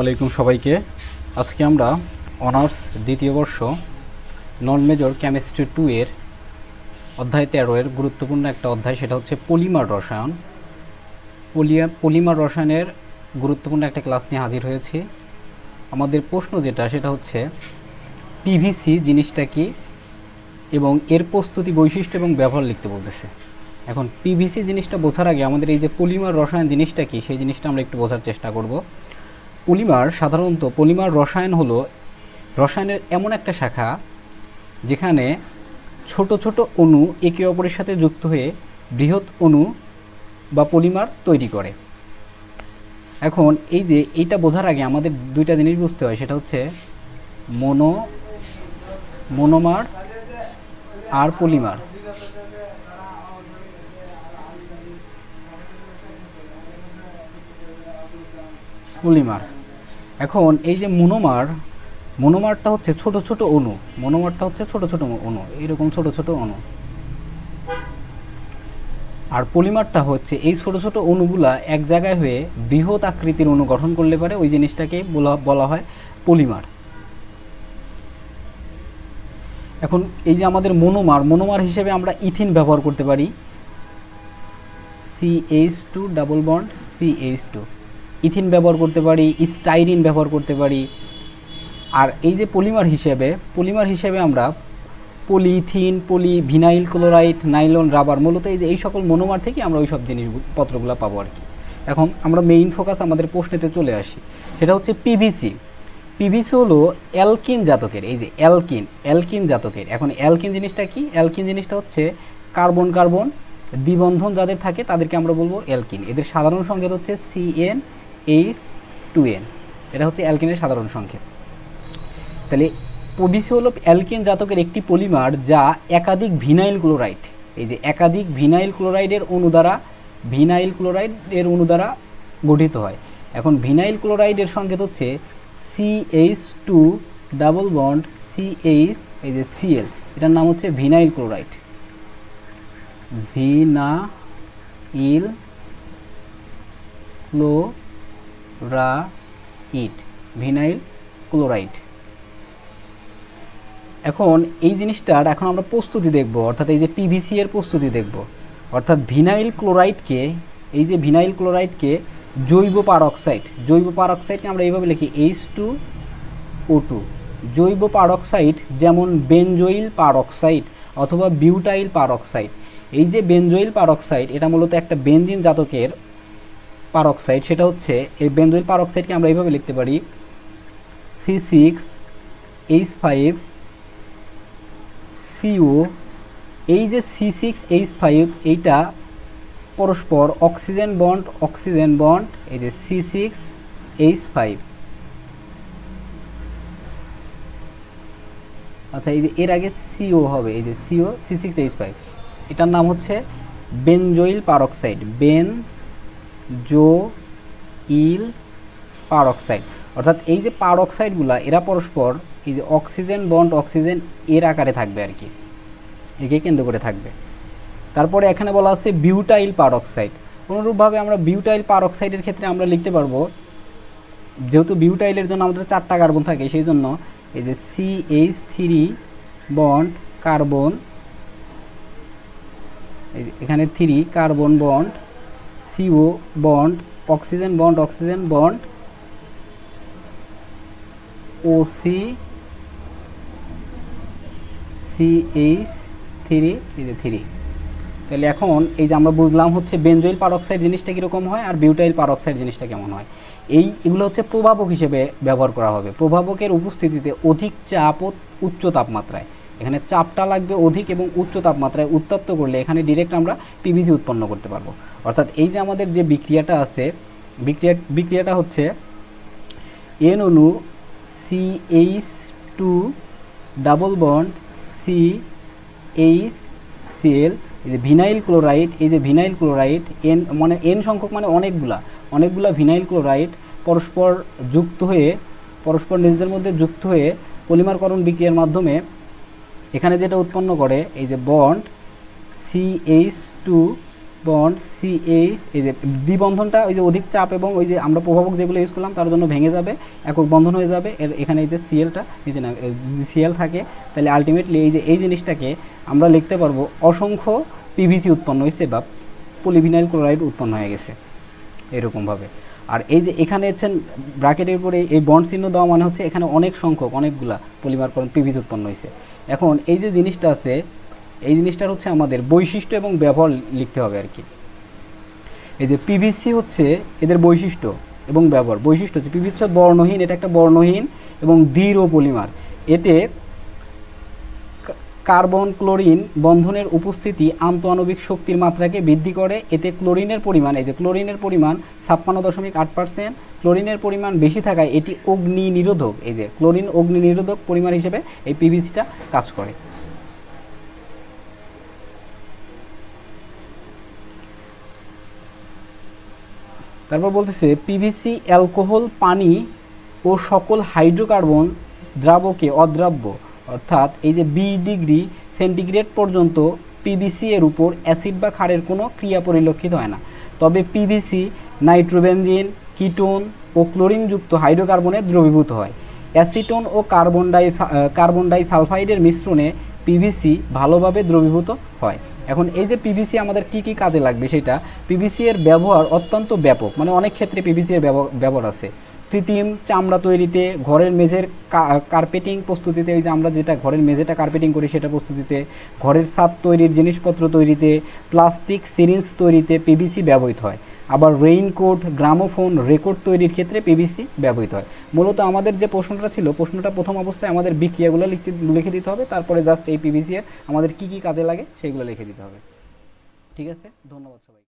আলাইকুম সবাইকে। আজকে আমরা অনার্স দ্বিতীয় বর্ষ নন মেজর কেমিস্ট্রি 2 এর অধ্যায় 13 এর গুরুত্বপূর্ণ একটা অধ্যায়, সেটা হচ্ছে পলিমার রসায়ন। পলিমার রসায়নের গুরুত্বপূর্ণ একটা ক্লাস নিয়ে হাজির হয়েছি। আমাদের প্রশ্ন যেটা সেটা হচ্ছে পিভিসি জিনিসটা কি এবং এর প্রস্তুতি বৈশিষ্ট্য এবং ব্যবহার লিখতে বলতেছে। এখন পিভিসি জিনিসটা বোঝার আগে আমাদের এই যে পলিমার রসায়ন জিনিসটা কি সেই জিনিসটা আমরা একটু বোঝার চেষ্টা করব। পলিমার রসায়ন হলো রসায়নের এমন একটা শাখা যেখানে ছোট ছোট অণু একে অপরের সাথে যুক্ত হয়ে বৃহৎ অণু বা পলিমার তৈরি করে। এখন এই যে এইটা বোঝার আগে আমাদের দুইটা জিনিস বুঝতে হয়, সেটা হচ্ছে মনোমার আর পলিমার। এখন এই যে মনোমারটা হচ্ছে ছোট ছোট অণু, এরকম ছোট ছোট অণু, আর পলিমারটা হচ্ছে এই ছোট ছোট অণুগুলা এক জায়গায় হয়ে বৃহৎ আকৃতির অণু গঠন করলে পারে ওই জিনিসটাকে বলা হয় পলিমার। এখন এই যে আমাদের মনোমার হিসেবে আমরা ইথিন ব্যবহার করতে পারি, CH2 double bond CH2, ethene ব্যবহার করতে পারি, স্টাইরিন ব্যবহার করতে পারি। আর এই যে পলিমার হিসেবে আমরা পলিইথিন, পলিভিনাইল ক্লোরাইড, নাইলন, রাবার, মূলত এই সকল মনোমার থেকে আমরা ওই সব জিনিসপত্রগুলো পাবো আর কি। এখন আমরা মেইন ফোকাস আমাদের প্রশ্নেতে চলে আসি, সেটা হচ্ছে পিভিসি হলো অ্যালকিন জাতকের। এই যে অ্যালকিন জাতকের। এখন অ্যালকিন জিনিসটা কি? অ্যালকিন জিনিসটা হচ্ছে কার্বন দ্বিবন্ধন যাদের থাকে তাদেরকে আমরা বলবো অ্যালকিন। এদের সাধারণ সংকেত হচ্ছে CnH2n, এটা হচ্ছে অ্যালকিনের সাধারণ সংকেত। তাহলে পিভিসি হলো অ্যালকিন জাতকের একটি পলিমার যা একাধিক ভিনাইল ক্লোরাইডের অণু দ্বারা গঠিত হয়। এখন ভিনাইল ক্লোরাইডের সংকেত হচ্ছে CH2 ডাবল বন্ড CH, এই যে Cl, এটার নাম হচ্ছে ভিনাইল ক্লোরাইড। Vinyl chloride. এখন এই জিনিসটার এখন আমরা প্রস্তুতি দেখব, অর্থাৎ এই যে পিভিসি এর প্রস্তুতি দেখব। অর্থাৎ ভিনাইল ক্লোরাইডকে জৈব পারক্সাইডকে আমরা এইভাবে লিখি H2O2। জৈব পারক্সাইড যেমন বেনজোইল পারক্সাইড অথবা বিউটাইল পারক্সাইড। এই যে বেনজোইল পারক্সাইড এটা মূলত একটা বেনজিন জাতকের পারক্সাইড। সেটা হচ্ছে এই বেনজোইল পারক্সাইডকে আমরা এইভাবে লিখতে পারি C6H5CO। এই যে C6H5 এইটা পরস্পর অক্সিজেন বন্ড, এই যে C6H5। আচ্ছা, এই যে এর আগে CO হবে, এই যে CO C6H5, এটার নাম হচ্ছে বেনজোইল পারক্সাইড, বেনজোইল পারক্সাইড। অর্থাৎ এই যে পারক্সাইডগুলা এরা পরস্পর এই যে অক্সিজেন এর আকারে থাকবে আর কি, একে কেন্দ্র করে থাকবে। তারপরে এখানে বলা আছে বিউটাইল পারক্সাইড। অনুরূপভাবে আমরা বিউটাইল পারক্সাইডের ক্ষেত্রে আমরা লিখতে পারবো, যেহেতু বিউটাইলের জন্য আমাদের 4টা কার্বন থাকে, সেই জন্য এই যে CH3 বন্ড কার্বন, এখানে 3 carbon bond, CO bond, oxygen bond OC CH3, এই যে 3। তাহলে এখন এই যে আমরা বুঝলাম হচ্ছে বেনজোইল পারক্সাইড জিনিসটা কীরকম হয় আর বিউটাইল পারক্সাইড জিনিসটা কেমন হয়। এগুলো হচ্ছে প্রভাবক হিসেবে ব্যবহার করা হবে। প্রভাবকের উপস্থিতিতে অধিক চাপ ও উচ্চ তাপমাত্রায়, এখানে চাপটা লাগবে অধিক এবং উচ্চ তাপমাত্রায় উত্তপ্ত করলে এখানে ডিরেক্ট আমরা পিভিসি উৎপন্ন করতে পারবো। অর্থাৎ এই যে আমাদের যে বিক্রিয়াটা আছে, বিক্রিয়াটা হচ্ছে N অণু CH2 ডাবল বন্ড CHCl, এই যে ভিনাইল ক্লোরাইড, N সংখ্যক মানে অনেকগুলা ভিনাইল ক্লোরাইড পরস্পর নিজেদের মধ্যে যুক্ত হয়ে পলিমারকরণ বিক্রিয়ার মাধ্যমে এখানে যেটা উৎপন্ন করে এই যে বন্ড CH2 বন্ড CH, এই যে দ্বিবন্ধনটা ওই যে অধিক চাপ এবং ওই যে আমরা প্রভাবক যেগুলো ইউজ করলাম তার জন্য ভেঙে যাবে, একক বন্ধন হয়ে যাবে। এখানে এই যে সিএলটা এই যে না সিএল থাকে, তাহলে আলটিমেটলি এই যে এই জিনিসটাকে আমরা লিখতে পারবো অসংখ্য পিভিসি উৎপন্ন হয়েছে বা পলিভিনাইল ক্লোরাইড উৎপন্ন হয়ে গেছে এরকমভাবে। আর এই যে এখানে হচ্ছেন ব্র্যাকেটের উপরে এই বন্ড চিহ্ন দেওয়া মানে হচ্ছে এখানে অনেক সংখ্যক অনেকগুলা পলিমার পিভিসি উৎপন্ন হয়েছে। এখন এই যে জিনিসটা আছে এই জিনিসটার হচ্ছে আমাদের বৈশিষ্ট্য এবং ব্যবহার লিখতে হবে আর কি। এই যে পিভিসি হচ্ছে এদের বৈশিষ্ট্য এবং ব্যবহার। বৈশিষ্ট্য হচ্ছে পিভিসি হচ্ছে বর্ণহীন, এটা একটা বর্ণহীন এবং দৃঢ় পলিমার। এতে কার্বন ক্লোরিন বন্ধনের উপস্থিতি আন্তঃআণবিক শক্তির মাত্রাকে বৃদ্ধি করে। এতে ক্লোরিনের পরিমাণ, এই যে ক্লোরিনের পরিমাণ 56.8%, ক্লোরিনের পরিমাণ বেশি থাকায় এটি অগ্নি নিরোধক, এই যে ক্লোরিন অগ্নি নিরোধক পরিমাণ হিসেবে এই পিভিসিটা কাজ করে। তারপর বলতেছে পিভিসি অ্যালকোহল, পানি ও সকল হাইড্রোকার্বন দ্রাবকে অদ্রাব্য, অর্থাৎ এই যে 20 ডিগ্রি সেন্টিগ্রেড পর্যন্ত পিভিসি এর উপর অ্যাসিড বা ক্ষারের কোনো ক্রিয়া পরিলক্ষিত হয় না। তবে পিভিসি নাইট্রোবেনজিন, কিটোন ও ক্লোরিনযুক্ত হাইড্রোকার্বনে দ্রবীভূত হয়। অ্যাসিটোন ও কার্বন ডাই সালফাইডের মিশ্রণে পিভিসি ভালোভাবে দ্রবীভূত হয়। এখন এই যে পিভিসি আমাদের কি কি কাজে লাগবে সেটা, পিভিসি এর ব্যবহার অত্যন্ত ব্যাপক, মানে অনেক ক্ষেত্রে পিভিসি এর ব্যবহার আছে। কৃত্রিম চামড়া তৈরিতে, ঘরের মেঝের কার্পেটিং প্রস্তুতিতে, এই যে আমরা যেটা ঘরের মেঝেটা কার্পেটিং করি সেটা প্রস্তুতিতে, ঘরের ছাদ তৈরির জিনিসপত্র তৈরিতে, প্লাস্টিক সিরিঞ্জ তৈরিতে পিভিসি ব্যবহৃত হয়। আবার রেইনকোট, গ্রামোফোন, রেকর্ড তৈরির ক্ষেত্রে পিভিসি ব্যবহৃত হয়। মূলত আমাদের যে প্রশ্নটা ছিল, প্রশ্নটা প্রথম অবস্থায় আমাদের বিক্রিয়াগুলো লিখে দিতে হবে, তারপরে জাস্ট এই পিভিসি এর আমাদের কী কী কাজে লাগে সেগুলো লিখে দিতে হবে। ঠিক আছে, ধন্যবাদ সবাই।